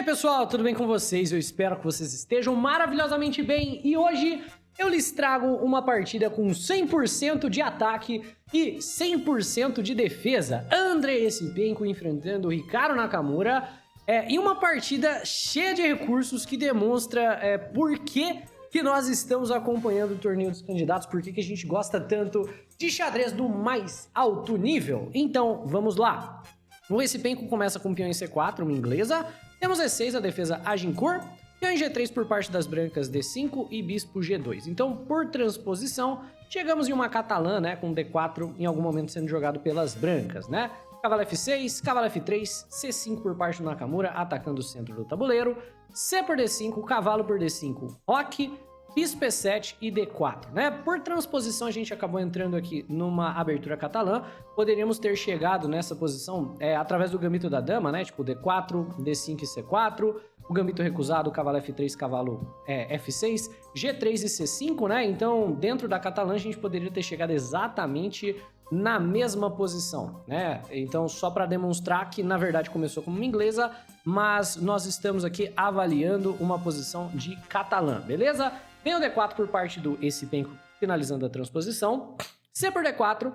aí pessoal, tudo bem com vocês? Eu espero que vocês estejam maravilhosamente bem e hoje eu lhes trago uma partida com 100% de ataque e 100% de defesa. André Esipenko enfrentando o Hikaru Nakamura em uma partida cheia de recursos que demonstra por que nós estamos acompanhando o torneio dos candidatos, por que a gente gosta tanto de xadrez do mais alto nível. Então, vamos lá. O Esipenko começa com peão em C4, uma inglesa. Temos E6, a defesa Agincourt. Peão em G3 por parte das brancas, D5 e bispo G2. Então, por transposição, chegamos em uma catalã, né, com D4 em algum momento sendo jogado pelas brancas, né? Cavalo F6, cavalo F3, C5 por parte do Nakamura, atacando o centro do tabuleiro. C por D5, cavalo por D5, roque, bispo E7 e D4, né? Por transposição, a gente acabou entrando aqui numa abertura catalã. Poderíamos ter chegado nessa posição através do gambito da dama, né? Tipo D4, D5 e C4. O gambito recusado, cavalo F3, cavalo F6, G3 e C5, né? Então, dentro da catalã, a gente poderia ter chegado exatamente na mesma posição, né? Então, só para demonstrar que, na verdade, começou como uma inglesa, mas nós estamos aqui avaliando uma posição de catalã, beleza? Vem o D4 por parte do Esipenko, finalizando a transposição. C por D4,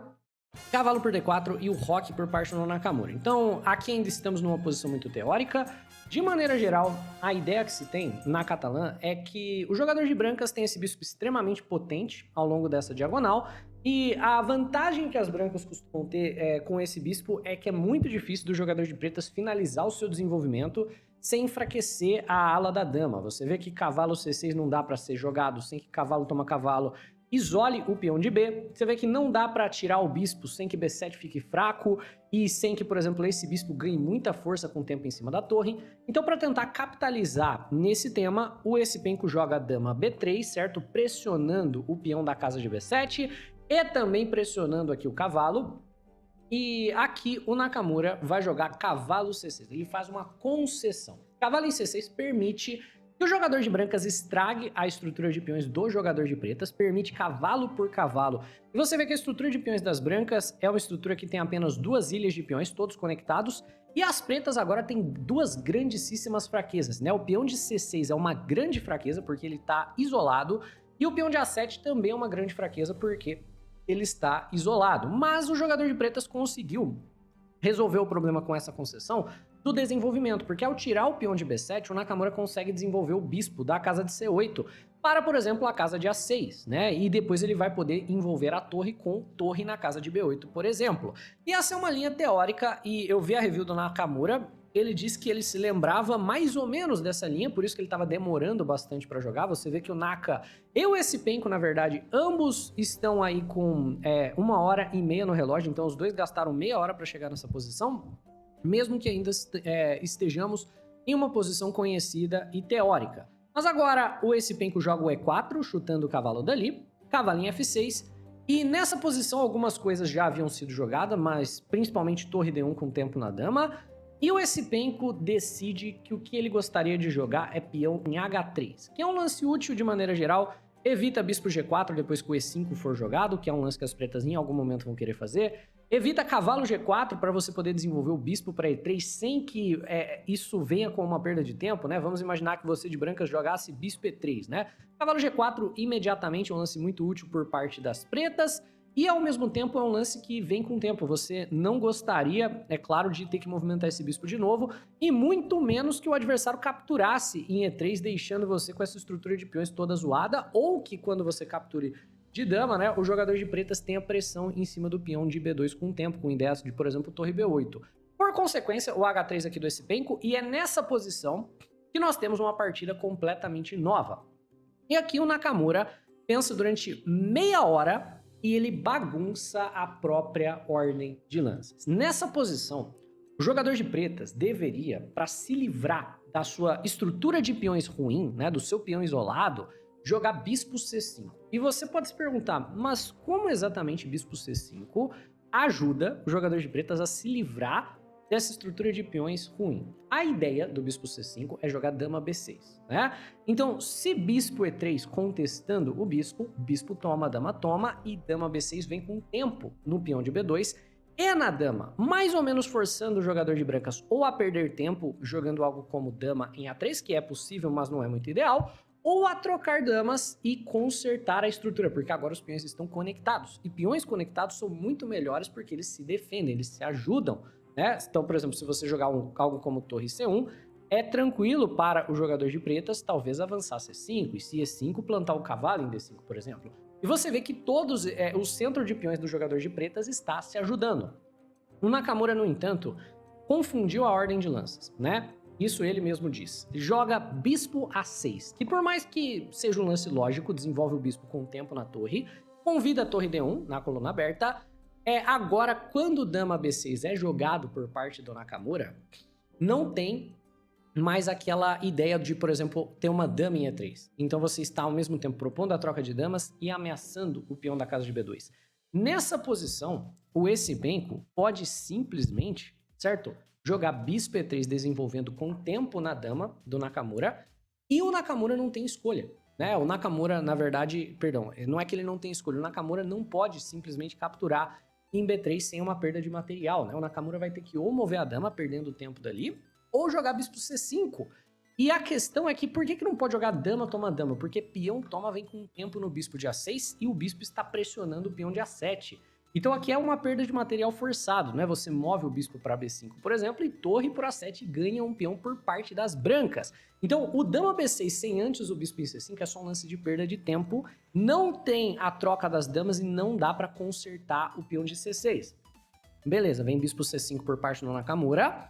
cavalo por D4 e o roque por parte do Nakamura. Então, aqui ainda estamos numa posição muito teórica. De maneira geral, a ideia que se tem na catalã é que o jogador de brancas tem esse bispo extremamente potente ao longo dessa diagonal, e a vantagem que as brancas costumam ter com esse bispo é que é muito difícil do jogador de pretas finalizar o seu desenvolvimento sem enfraquecer a ala da dama. Você vê que cavalo C6 não dá para ser jogado sem que cavalo toma cavalo, isole o peão de B. Você vê que não dá para tirar o bispo sem que B7 fique fraco e sem que, por exemplo, esse bispo ganhe muita força com o tempo em cima da torre. Então, para tentar capitalizar nesse tema, o Esipenko joga dama B3, certo? Pressionando o peão da casa de B7 e também pressionando aqui o cavalo. E aqui o Nakamura vai jogar cavalo C6. Ele faz uma concessão. Cavalo em C6 permite que o jogador de brancas estrague a estrutura de peões do jogador de pretas, permite cavalo por cavalo. E você vê que a estrutura de peões das brancas é uma estrutura que tem apenas duas ilhas de peões, todos conectados, e as pretas agora têm duas grandíssimas fraquezas, né? O peão de C6 é uma grande fraqueza, porque ele está isolado, e o peão de A7 também é uma grande fraqueza, porque ele está isolado. Mas o jogador de pretas conseguiu resolver o problema com essa concessão do desenvolvimento, porque ao tirar o peão de B7, o Nakamura consegue desenvolver o bispo da casa de C8 para, por exemplo, a casa de A6, né? E depois ele vai poder envolver a torre com torre na casa de B8, por exemplo. E essa é uma linha teórica, e eu vi a review do Nakamura, ele disse que ele se lembrava mais ou menos dessa linha, por isso que ele estava demorando bastante para jogar. Você vê que o Naka e o Esipenko, na verdade, ambos estão aí com 1h30 no relógio, então os dois gastaram meia hora para chegar nessa posição, mesmo que ainda estejamos em uma posição conhecida e teórica. Mas agora o Esipenko joga o E4, chutando o cavalo dali, cavalinho F6, e nessa posição algumas coisas já haviam sido jogadas, mas principalmente torre D1 com tempo na dama, e o Esipenko decide que o que ele gostaria de jogar é peão em H3, que é um lance útil de maneira geral, evita bispo G4 depois que o E5 for jogado, que é um lance que as pretas em algum momento vão querer fazer. Evita cavalo G4 para você poder desenvolver o bispo para E3 sem que isso venha com uma perda de tempo, né? Vamos imaginar que você de brancas jogasse bispo E3, né? Cavalo G4 imediatamente é um lance muito útil por parte das pretas e ao mesmo tempo é um lance que vem com o tempo. Você não gostaria, é claro, de ter que movimentar esse bispo de novo e muito menos que o adversário capturasse em E3, deixando você com essa estrutura de peões toda zoada, ou que quando você capture de dama, né, o jogador de pretas tem a pressão em cima do peão de B2 com o tempo, com ideias de, por exemplo, torre B8. Por consequência, o H3 aqui do Esipenko, e é nessa posição que nós temos uma partida completamente nova. E aqui o Nakamura pensa durante meia hora e ele bagunça a própria ordem de lances. Nessa posição, o jogador de pretas deveria, para se livrar da sua estrutura de peões ruim, né, do seu peão isolado, jogar bispo C5. E você pode se perguntar, mas como exatamente bispo C5 ajuda o jogador de pretas a se livrar dessa estrutura de peões ruim? A ideia do bispo C5 é jogar dama B6, né? Então, se bispo E3 contestando o bispo, bispo toma, dama e dama B6 vem com tempo no peão de B2, e na dama, mais ou menos forçando o jogador de brancas ou a perder tempo jogando algo como dama em A3, que é possível, mas não é muito ideal, ou a trocar damas e consertar a estrutura, porque agora os peões estão conectados. E peões conectados são muito melhores porque eles se defendem, eles se ajudam, né? Então, por exemplo, se você jogar algo como torre C1, é tranquilo para o jogador de pretas talvez avançar C5 e se E5 plantar o cavalo em D5, por exemplo. E você vê que todos o centro de peões do jogador de pretas está se ajudando. O Nakamura, no entanto, confundiu a ordem de lanças, né? Isso ele mesmo diz. Joga bispo A6, que por mais que seja um lance lógico, desenvolve o bispo com o tempo na torre, convida a torre D1 na coluna aberta. Agora, quando dama B6 é jogado por parte do Nakamura, não tem mais aquela ideia de, por exemplo, ter uma dama em E3. Então você está ao mesmo tempo propondo a troca de damas e ameaçando o peão da casa de B2. Nessa posição, o Essipenko pode simplesmente, certo? Jogar bispo E3 desenvolvendo com tempo na dama do Nakamura, e o Nakamura não tem escolha, né? O Nakamura, na verdade, perdão, não é que ele não tem escolha, o Nakamura não pode simplesmente capturar em B3 sem uma perda de material, né? O Nakamura vai ter que ou mover a dama perdendo o tempo dali, ou jogar bispo C5. E a questão é que por que não pode jogar dama toma dama? Porque peão toma vem com tempo no bispo de A6 e o bispo está pressionando o peão de A7. Então aqui é uma perda de material forçado, né? Você move o bispo para B5, por exemplo, e torre por A7 ganha um peão por parte das brancas. Então o dama B6 sem antes o bispo em C5 é só um lance de perda de tempo, não tem a troca das damas e não dá para consertar o peão de C6. Beleza, vem bispo C5 por parte do Nakamura,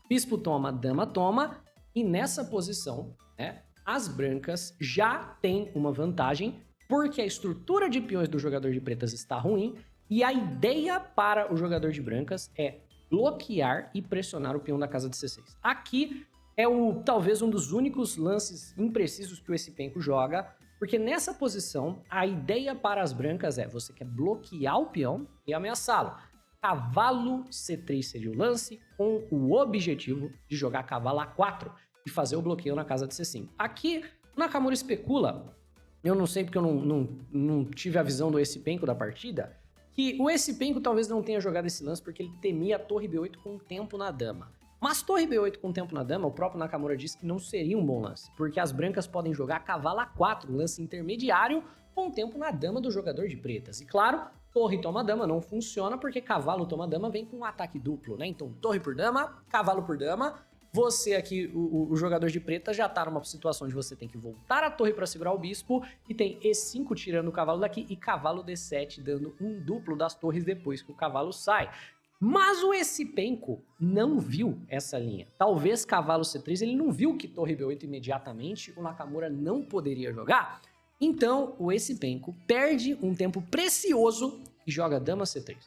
bispo toma, dama toma, e nessa posição, né, as brancas já têm uma vantagem, porque a estrutura de peões do jogador de pretas está ruim, e a ideia para o jogador de brancas é bloquear e pressionar o peão da casa de C6. Aqui é talvez um dos únicos lances imprecisos que o Essipenko joga, porque nessa posição, a ideia para as brancas é você quer bloquear o peão e ameaçá-lo. Cavalo C3 seria o lance, com o objetivo de jogar cavalo A4 e fazer o bloqueio na casa de C5. Aqui, o Nakamura especula, eu não sei porque eu não tive a visão do Essipenko da partida, que o Essipenko talvez não tenha jogado esse lance porque ele temia a torre B8 com tempo na dama. Mas torre B8 com tempo na dama, o próprio Nakamura disse que não seria um bom lance, porque as brancas podem jogar cavalo A4, lance intermediário, com tempo na dama do jogador de pretas. E claro, torre toma dama não funciona porque cavalo toma dama vem com um ataque duplo, né? Então torre por dama, cavalo por dama. Você aqui, o jogador de preta, já tá numa situação de você tem que voltar a torre para segurar o bispo e tem E5 tirando o cavalo daqui e cavalo D7 dando um duplo das torres depois que o cavalo sai. Mas o Essipenko não viu essa linha. Talvez cavalo C3, ele não viu que torre B8 imediatamente o Nakamura não poderia jogar. Então o Essipenko perde um tempo precioso e joga dama C3.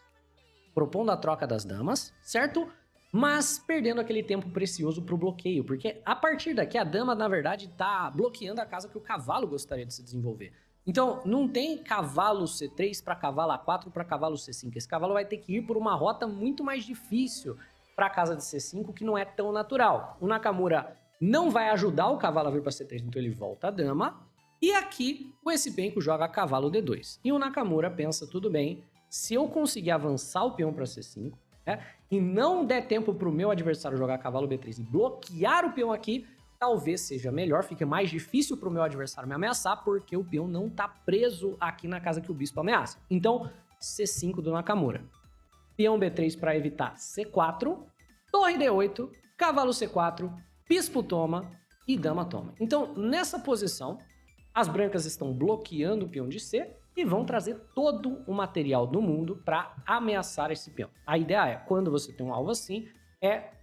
Propondo a troca das damas, certo? Mas perdendo aquele tempo precioso para o bloqueio, porque a partir daqui a dama, na verdade, está bloqueando a casa que o cavalo gostaria de se desenvolver. Então, não tem cavalo C3 para cavalo A4 para cavalo C5. Esse cavalo vai ter que ir por uma rota muito mais difícil para a casa de C5, que não é tão natural. O Nakamura não vai ajudar o cavalo a vir para C3, então ele volta a dama. E aqui, o Essipenko joga cavalo D2. E o Nakamura pensa, tudo bem, se eu conseguir avançar o peão para C5, e não der tempo para o meu adversário jogar cavalo B3 e bloquear o peão aqui, talvez seja melhor, fique mais difícil para o meu adversário me ameaçar, porque o peão não está preso aqui na casa que o bispo ameaça. Então, C5 do Nakamura. Peão B3 para evitar C4, torre D8, cavalo C4, bispo toma e dama toma. Então, nessa posição, as brancas estão bloqueando o peão de C, e vão trazer todo o material do mundo para ameaçar esse peão. A ideia é, quando você tem um alvo assim,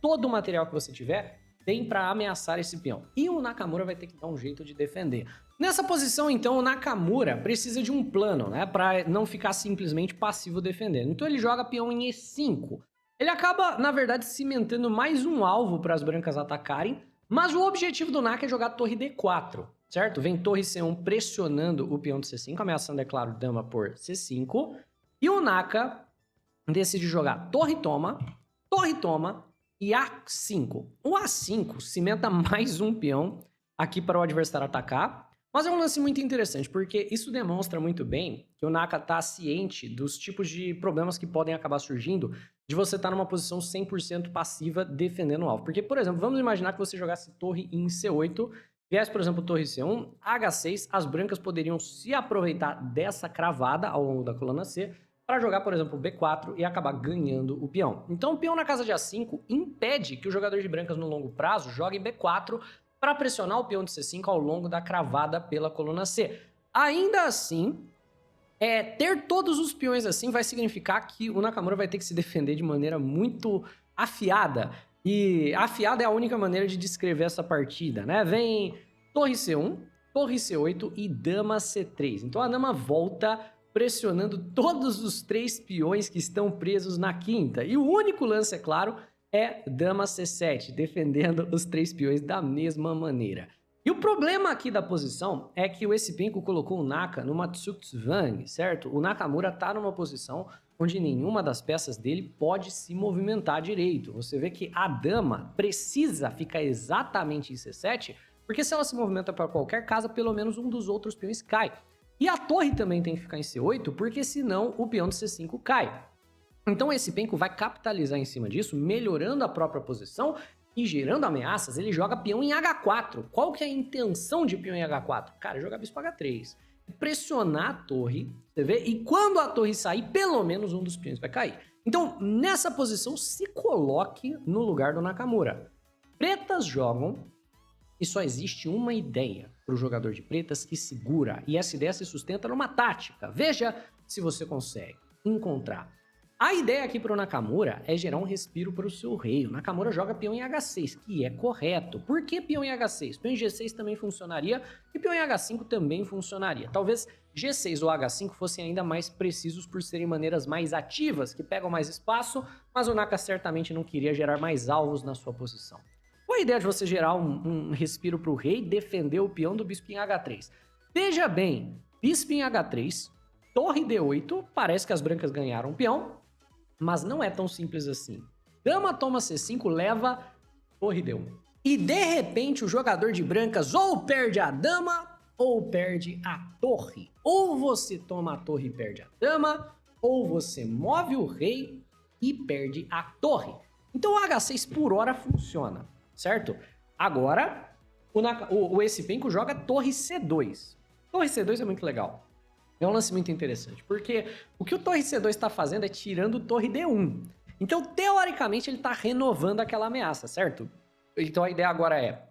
todo o material que você tiver vem para ameaçar esse peão. E o Nakamura vai ter que dar um jeito de defender. Nessa posição, então, o Nakamura precisa de um plano, né, para não ficar simplesmente passivo defendendo. Então ele joga peão em E5. Ele acaba, na verdade, cimentando mais um alvo para as brancas atacarem, mas o objetivo do Naka é jogar torre D4. Certo? Vem torre C1 pressionando o peão de C5, ameaçando, é claro, dama por C5. E o Naka decide jogar torre toma e A5. O A5 cimenta mais um peão aqui para o adversário atacar. Mas é um lance muito interessante, porque isso demonstra muito bem que o Naka está ciente dos tipos de problemas que podem acabar surgindo de você estar numa posição 100% passiva defendendo o alvo. Porque, por exemplo, vamos imaginar que você jogasse torre em C8, viesse, por exemplo, torre C1, H6, as brancas poderiam se aproveitar dessa cravada ao longo da coluna C para jogar, por exemplo, B4 e acabar ganhando o peão. Então, o peão na casa de A5 impede que o jogador de brancas no longo prazo jogue B4 para pressionar o peão de C5 ao longo da cravada pela coluna C. Ainda assim, ter todos os peões assim vai significar que o Nakamura vai ter que se defender de maneira muito afiada. E afiada é a única maneira de descrever essa partida, né? Vem torre C1, torre C8 e dama C3. Então a dama volta pressionando todos os 3 peões que estão presos na quinta. E o único lance, é claro, é dama C7, defendendo os 3 peões da mesma maneira. E o problema aqui da posição é que o S5 colocou o Naka numa Tsutsuvang, certo? O Nakamura tá numa posição onde nenhuma das peças dele pode se movimentar direito. Você vê que a dama precisa ficar exatamente em C7, porque se ela se movimenta para qualquer casa, pelo menos um dos outros peões cai. E a torre também tem que ficar em C8, porque senão o peão de C5 cai. Então esse penco vai capitalizar em cima disso, melhorando a própria posição e gerando ameaças. Ele joga peão em H4. Qual que é a intenção de peão em H4? Cara, jogar bispo H3. Pressionar a torre, você vê? E quando a torre sair, pelo menos um dos peões vai cair. Então, nessa posição, se coloque no lugar do Nakamura. Pretas jogam e só existe uma ideia para o jogador de pretas que segura. E essa ideia se sustenta numa tática. Veja se você consegue encontrar. A ideia aqui para o Nakamura é gerar um respiro para o seu rei. O Nakamura joga peão em H6, que é correto. Por que peão em H6? Peão em G6 também funcionaria e peão em H5 também funcionaria. Talvez G6 ou H5 fossem ainda mais precisos por serem maneiras mais ativas, que pegam mais espaço, mas o Naka certamente não queria gerar mais alvos na sua posição. Qual a ideia de você gerar um respiro para o rei e defender o peão do bispo em H3? Veja bem, bispo em H3, torre D8, parece que as brancas ganharam o peão, mas não é tão simples assim. Dama toma C5, leva torre D1. E de repente o jogador de brancas ou perde a dama ou perde a torre. Ou você toma a torre e perde a dama, ou você move o rei e perde a torre. Então o H6 por hora funciona, certo? Agora o S5 joga torre C2. Torre C2 é muito legal. É um lance muito interessante, porque o que o torre C2 está fazendo é tirando o torre D1. Então, teoricamente, ele está renovando aquela ameaça, certo? Então, a ideia agora é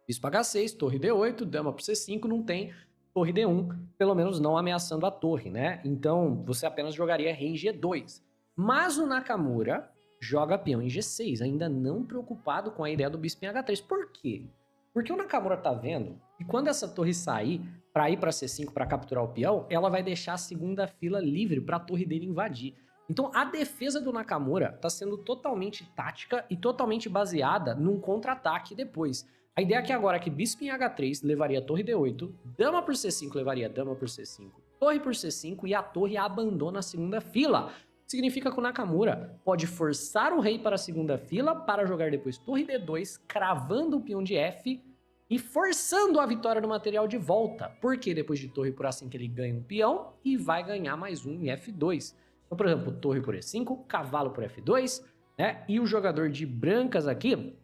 bispo H6, torre D8, dama para C5, não tem torre D1, pelo menos não ameaçando a torre, né? Então, você apenas jogaria rei em G2. Mas o Nakamura joga peão em G6, ainda não preocupado com a ideia do bispo em H3. Por quê? Porque o Nakamura tá vendo que quando essa torre sair para ir para C5 para capturar o peão, ela vai deixar a segunda fila livre para a torre dele invadir. Então a defesa do Nakamura está sendo totalmente tática e totalmente baseada num contra-ataque depois. A ideia aqui agora é que bispo em H3 levaria torre D8, dama por C5 levaria dama por C5, torre por C5 e a torre abandona a segunda fila. Significa que o Nakamura pode forçar o rei para a segunda fila para jogar depois torre D2, cravando o peão de F e forçando a vitória do material de volta. Porque depois de torre por A5 ele ganha um peão e vai ganhar mais um em F2. Então, por exemplo, torre por E5, cavalo por F2, né? E o jogador de brancas aqui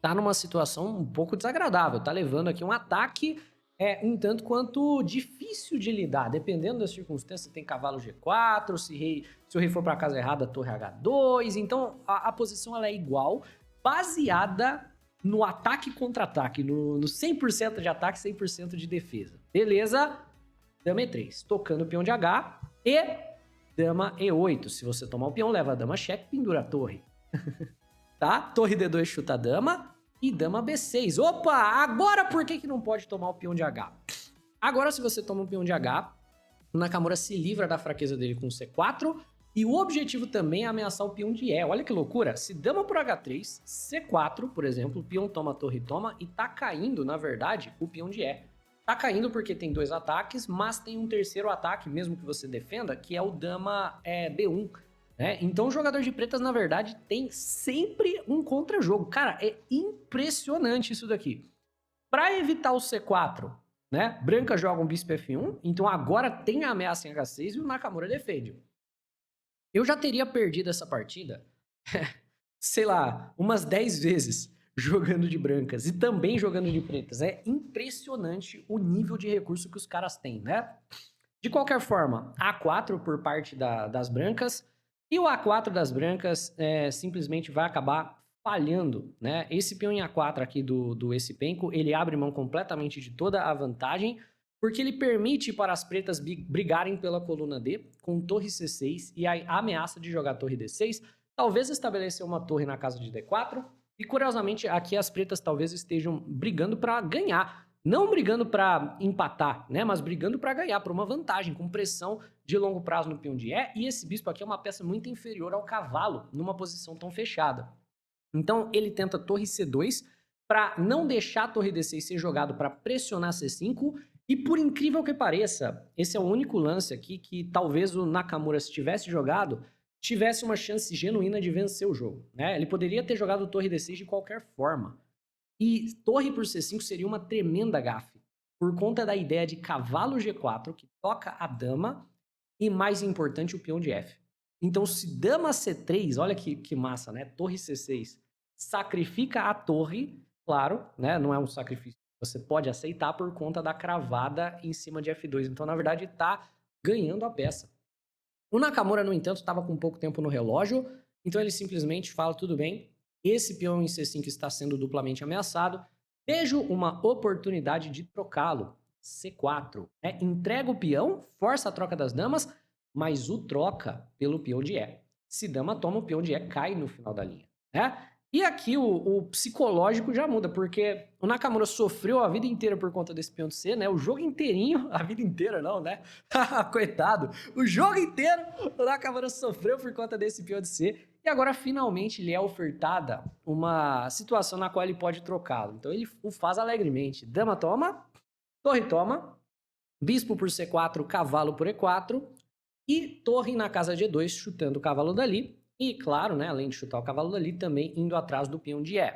tá numa situação um pouco desagradável, tá levando aqui um ataque um tanto quanto difícil de lidar, dependendo das circunstâncias. Tem cavalo G4, se o rei for para casa errada, torre H2. Então a posição ela é igual, baseada no ataque e contra-ataque, no 100% de ataque, 100% de defesa. Beleza? Dama E3, tocando o peão de H e dama E8. Se você tomar o peão, leva a dama cheque, pendura a torre. Tá? Torre D2 chuta a dama e dama B6. Opa, agora por que não pode tomar o peão de H? Agora se você toma o peão de H, o Nakamura se livra da fraqueza dele com C4 e o objetivo também é ameaçar o peão de E. Olha que loucura, se dama por H3, C4, por exemplo, o peão toma, a torre toma e tá caindo, na verdade, o peão de E. Tá caindo porque tem 2 ataques, mas tem um terceiro ataque, mesmo que você defenda, que é o dama B1. Então o jogador de pretas, na verdade, tem sempre um contra-jogo. Cara, é impressionante isso daqui. Para evitar o C4, né? Branca joga um bispo F1, então agora tem a ameaça em H6 e o Nakamura defende. Eu já teria perdido essa partida sei lá, umas 10 vezes jogando de brancas e também jogando de pretas. É impressionante o nível de recurso que os caras têm, né? De qualquer forma, A4 por parte das brancas, e o A4 das brancas simplesmente vai acabar falhando, né? Esse peão em A4 aqui do esse penco, ele abre mão completamente de toda a vantagem, porque ele permite para as pretas brigarem pela coluna D com torre C6 e a ameaça de jogar torre D6, talvez estabelecer uma torre na casa de D4, e curiosamente aqui as pretas talvez estejam brigando para ganhar, não brigando para empatar, né, mas brigando para ganhar, por uma vantagem, com pressão de longo prazo no peão de E, e esse bispo aqui é uma peça muito inferior ao cavalo, numa posição tão fechada. Então ele tenta torre C2 para não deixar a torre D6 ser jogado para pressionar C5, e por incrível que pareça, esse é o único lance aqui que talvez o Nakamura, se tivesse jogado, tivesse uma chance genuína de vencer o jogo, né? Ele poderia ter jogado torre D6 de qualquer forma. E torre por C5 seria uma tremenda gafe, por conta da ideia de cavalo G4, que toca a dama, e mais importante, o peão de F. Então, se dama C3, olha que massa, né? Torre C6, sacrifica a torre, claro, né? Não é um sacrifício que você pode aceitar por conta da cravada em cima de F2. Então, na verdade, tá ganhando a peça. O Nakamura, no entanto, estava com pouco tempo no relógio, então ele simplesmente fala, tudo bem, esse peão em C5 está sendo duplamente ameaçado, vejo uma oportunidade de trocá-lo. C4, né? Entrega o peão, força a troca das damas, mas o troca pelo peão de E. Se dama toma, o peão de E cai no final da linha, né? E aqui o psicológico já muda, porque o Nakamura sofreu a vida inteira por conta desse peão de C, né? O jogo inteirinho, a vida inteira não, né? Coitado, o jogo inteiro o Nakamura sofreu por conta desse peão de C, e agora finalmente lhe é ofertada uma situação na qual ele pode trocá-lo. Então ele o faz alegremente. Dama toma, torre toma, bispo por C4, cavalo por E4, e torre na casa de E2, chutando o cavalo dali. E claro, né, além de chutar o cavalo dali, também indo atrás do peão de E.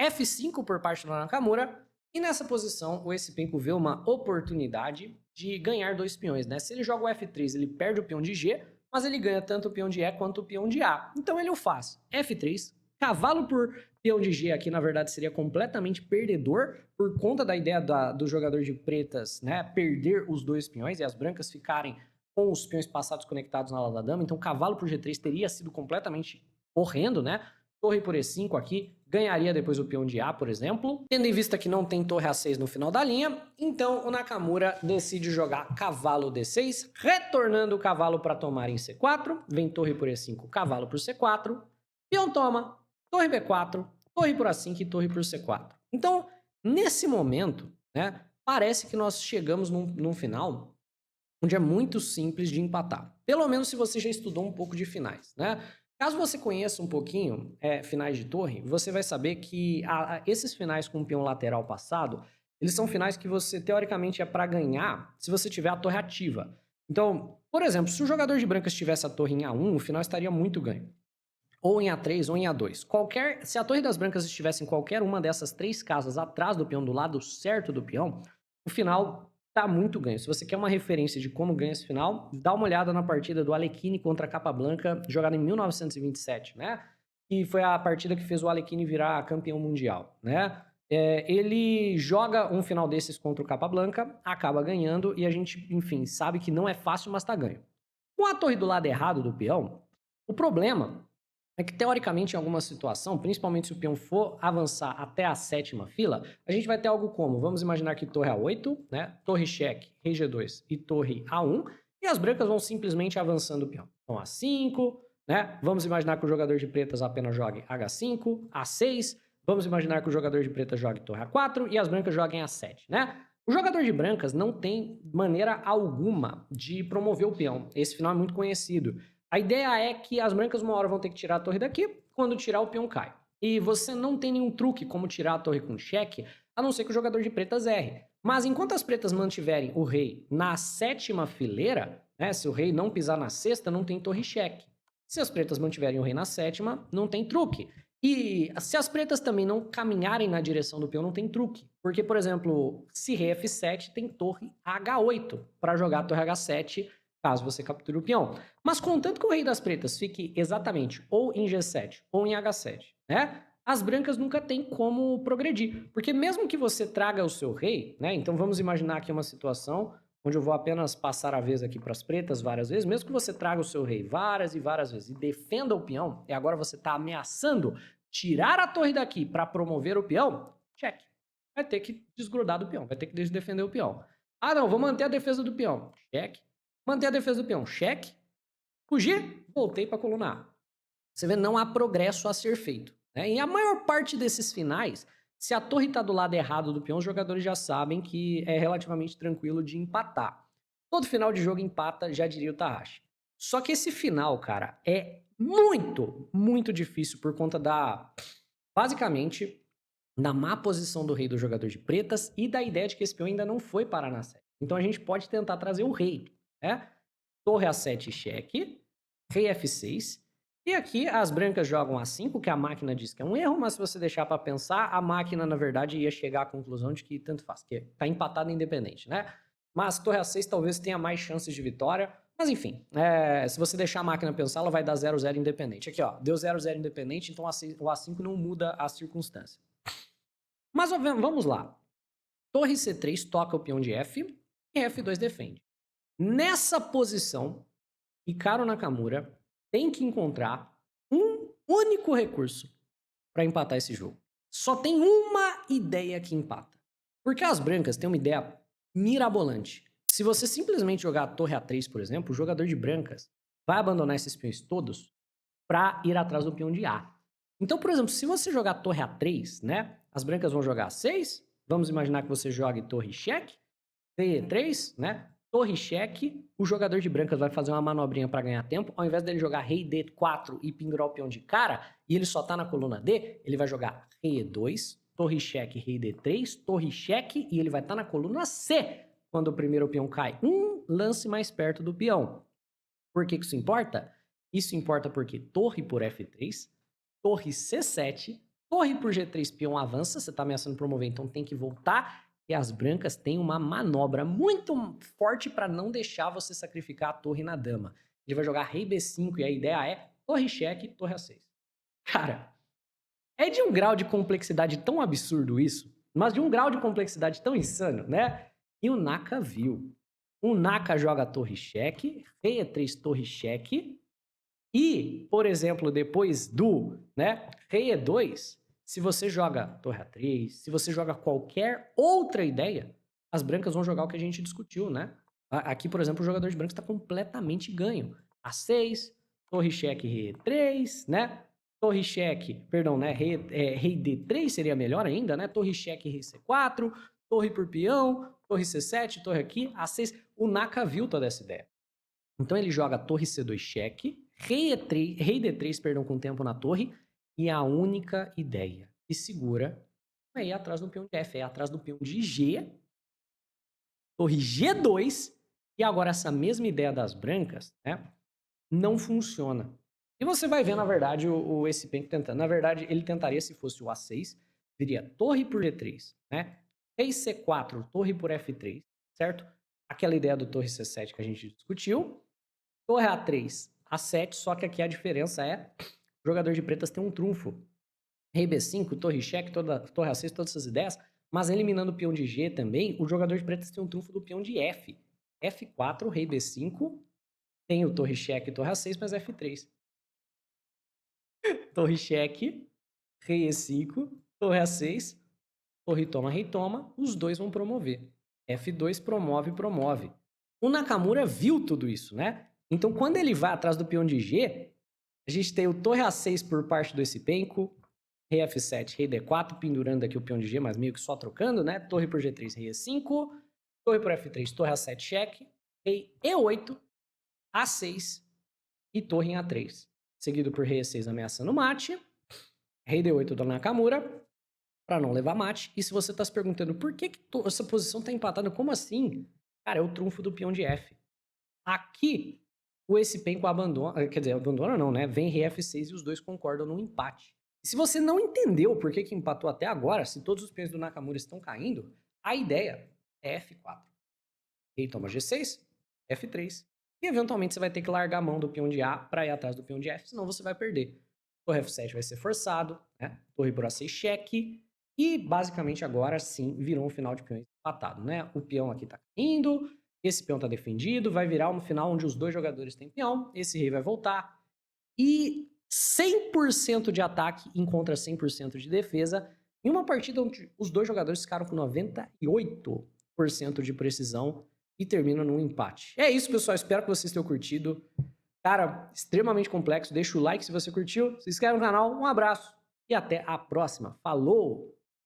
F5 por parte do Nakamura, e nessa posição o esse penco vê uma oportunidade de ganhar dois peões, né? Se ele joga o F3, ele perde o peão de G, mas ele ganha tanto o peão de E quanto o peão de A. Então ele o faz. F3, cavalo por peão de G aqui, na verdade, seria completamente perdedor por conta da ideia do jogador de pretas, né, perder os dois peões e as brancas ficarem com os peões passados conectados na ala da dama. Então cavalo por G3 teria sido completamente horrendo, né? Torre por E5 aqui, ganharia depois o peão de A, por exemplo. Tendo em vista que não tem torre A6 no final da linha, então o Nakamura decide jogar cavalo D6, retornando o cavalo para tomar em C4, vem torre por E5, cavalo por C4, peão toma, torre B4, torre por A5 e torre por C4. Então, nesse momento, né, parece que nós chegamos num final onde é muito simples de empatar. Pelo menos se você já estudou um pouco de finais, né? Caso você conheça um pouquinho finais de torre, você vai saber que esses finais com o peão lateral passado, eles são finais que você, teoricamente, é para ganhar se você tiver a torre ativa. Então, por exemplo, se o jogador de brancas tivesse a torre em A1, o final estaria muito ganho. Ou em A3 ou em A2. Se a torre das brancas estivesse em qualquer uma dessas três casas atrás do peão, do lado certo do peão, o final tá muito ganho. Se você quer uma referência de como ganha esse final, dá uma olhada na partida do Alekhine contra a Capablanca, jogada em 1927, né? Que foi a partida que fez o Alekhine virar campeão mundial, né? Ele joga um final desses contra o Capablanca, acaba ganhando, e a gente, enfim, sabe que não é fácil, mas tá ganho. Com a torre do lado errado do peão, o problema é que, teoricamente, em alguma situação, principalmente se o peão for avançar até a sétima fila, a gente vai ter algo como, vamos imaginar que torre A8, né, torre cheque, rei G2 e torre A1, e as brancas vão simplesmente avançando o peão. Então, A5, né, vamos imaginar que o jogador de pretas apenas jogue H5, A6, vamos imaginar que o jogador de pretas jogue torre A4 e as brancas joguem A7, né? O jogador de brancas não tem maneira alguma de promover o peão. Esse final é muito conhecido. A ideia é que as brancas uma hora vão ter que tirar a torre daqui, quando tirar o peão cai. E você não tem nenhum truque como tirar a torre com cheque, a não ser que o jogador de pretas erre. Mas enquanto as pretas mantiverem o rei na sétima fileira, né, se o rei não pisar na sexta, não tem torre cheque. Se as pretas mantiverem o rei na sétima, não tem truque. E se as pretas também não caminharem na direção do peão, não tem truque. Porque, por exemplo, se rei F7, tem torre H8 para jogar a torre H7 caso você capture o peão. Mas contanto que o rei das pretas fique exatamente ou em G7 ou em H7, né? As brancas nunca têm como progredir. Porque mesmo que você traga o seu rei, né? Então vamos imaginar aqui uma situação onde eu vou apenas passar a vez aqui para as pretas várias vezes, mesmo que você traga o seu rei várias e várias vezes e defenda o peão, e agora você está ameaçando tirar a torre daqui para promover o peão, cheque. Vai ter que desgrudar do peão, vai ter que defender o peão. Ah, não, vou manter a defesa do peão. Cheque. Manter a defesa do peão. Cheque. Fugir. Voltei para a coluna A. Você vê, não há progresso a ser feito. Né? E a maior parte desses finais, se a torre está do lado errado do peão, os jogadores já sabem que é relativamente tranquilo de empatar. Todo final de jogo empata, já diria o Tahashi. Só que esse final, cara, é muito, muito difícil por conta da... basicamente, da má posição do rei do jogador de pretas e da ideia de que esse peão ainda não foi parar na série. Então a gente pode tentar trazer o rei, né? Torre A7 cheque, rei F6, e aqui as brancas jogam A5, que a máquina diz que é um erro, mas se você deixar para pensar, a máquina na verdade ia chegar à conclusão de que tanto faz, que tá empatado independente, né? Mas torre A6 talvez tenha mais chances de vitória, mas enfim, se você deixar a máquina pensar, ela vai dar 0-0 independente. Aqui ó, deu 0-0 independente, então o A5 não muda a circunstância. Mas vamos lá. Torre C3 toca o peão de F e F2 defende. Nessa posição, Hikaru Nakamura tem que encontrar um único recurso para empatar esse jogo. Só tem uma ideia que empata. Porque as brancas têm uma ideia mirabolante. Se você simplesmente jogar a torre A3, por exemplo, o jogador de brancas vai abandonar esses peões todos para ir atrás do peão de A. Então, por exemplo, se você jogar torre A3, né? As brancas vão jogar A6. Vamos imaginar que você jogue torre cheque, rei E3, né? Torre cheque, o jogador de brancas vai fazer uma manobrinha para ganhar tempo. Ao invés dele jogar rei D4 e pendurar o peão de cara, e ele só tá na coluna D, ele vai jogar rei E2, torre cheque, rei D3, torre cheque, e ele vai estar na coluna C quando o primeiro peão cai um lance mais perto do peão. Por que isso importa? Isso importa porque torre por F3, torre C7, torre por G3, peão avança, você está ameaçando promover, então tem que voltar. E as brancas têm uma manobra muito forte para não deixar você sacrificar a torre na dama. Ele vai jogar rei B5 e a ideia é torre cheque, torre A6. Cara, é de um grau de complexidade tão absurdo isso, mas de um grau de complexidade tão insano, né? E o Naka viu. O Naka joga torre cheque, rei E3, torre cheque. E, por exemplo, depois do, né, rei E2, se você joga torre A3, se você joga qualquer outra ideia, as brancas vão jogar o que a gente discutiu, né? Aqui, por exemplo, o jogador de brancos está completamente ganho. A6, torre cheque, rei E3, né? Torre cheque, perdão, né? Rei D3 seria melhor ainda, né? Torre cheque, rei C4, torre por peão, torre C7, torre aqui, A6. O Naka viu toda essa ideia. Então ele joga torre C2 cheque, rei D3, perdão, com tempo na torre, e a única ideia que segura é ir atrás do peão de F, é ir atrás do peão de G, torre G2, e agora essa mesma ideia das brancas, né, não funciona. E você vai ver, na verdade, esse penco tentando. Na verdade, ele tentaria se fosse o A6, viria torre por G3, né, rei C4, torre por F3, certo? Aquela ideia do torre C7 que a gente discutiu. Torre A3, A7, só que aqui a diferença é o jogador de pretas tem um trunfo. Rei B5, torre cheque, torre A6, todas essas ideias, mas eliminando o peão de G também, o jogador de pretas tem um trunfo do peão de F. F4, rei B5, tem o torre cheque e torre A6, mas F3. Torre cheque, rei E5, torre A6, torre toma, rei toma, os dois vão promover. F2 promove. O Nakamura viu tudo isso, né? Então, quando ele vai atrás do peão de G, a gente tem o torre A6 por parte do esse penco, rei F7, rei D4, pendurando aqui o peão de G, mas meio que só trocando, né? Torre por G3, rei E5, torre por F3, torre A7, cheque, rei E8, A6 e torre em A3. Seguido por rei E6 ameaçando mate, rei D8 do Nakamura, para não levar mate. E se você está se perguntando por que essa posição está empatada, como assim? Cara, é o trunfo do peão de F. Aqui, o esse penco abandona, quer dizer, abandona não, né? Vem rei F6 e os dois concordam no empate. E se você não entendeu por que empatou até agora, se todos os peões do Nakamura estão caindo, a ideia é F4. Rei toma G6, F3, E eventualmente você vai ter que largar a mão do peão de A para ir atrás do peão de F, senão você vai perder. Torre F7 vai ser forçado, né? Torre por A6 cheque. E basicamente agora sim virou um final de peões empatado, né? O peão aqui tá indo, esse peão tá defendido, vai virar um final onde os dois jogadores têm peão, esse rei vai voltar. E 100% de ataque encontra 100% de defesa em uma partida onde os dois jogadores ficaram com 98% de precisão e terminam num empate. É isso, pessoal. Espero que vocês tenham curtido. Cara, extremamente complexo. Deixa o like se você curtiu, se inscreve no canal, um abraço e até a próxima. Falou!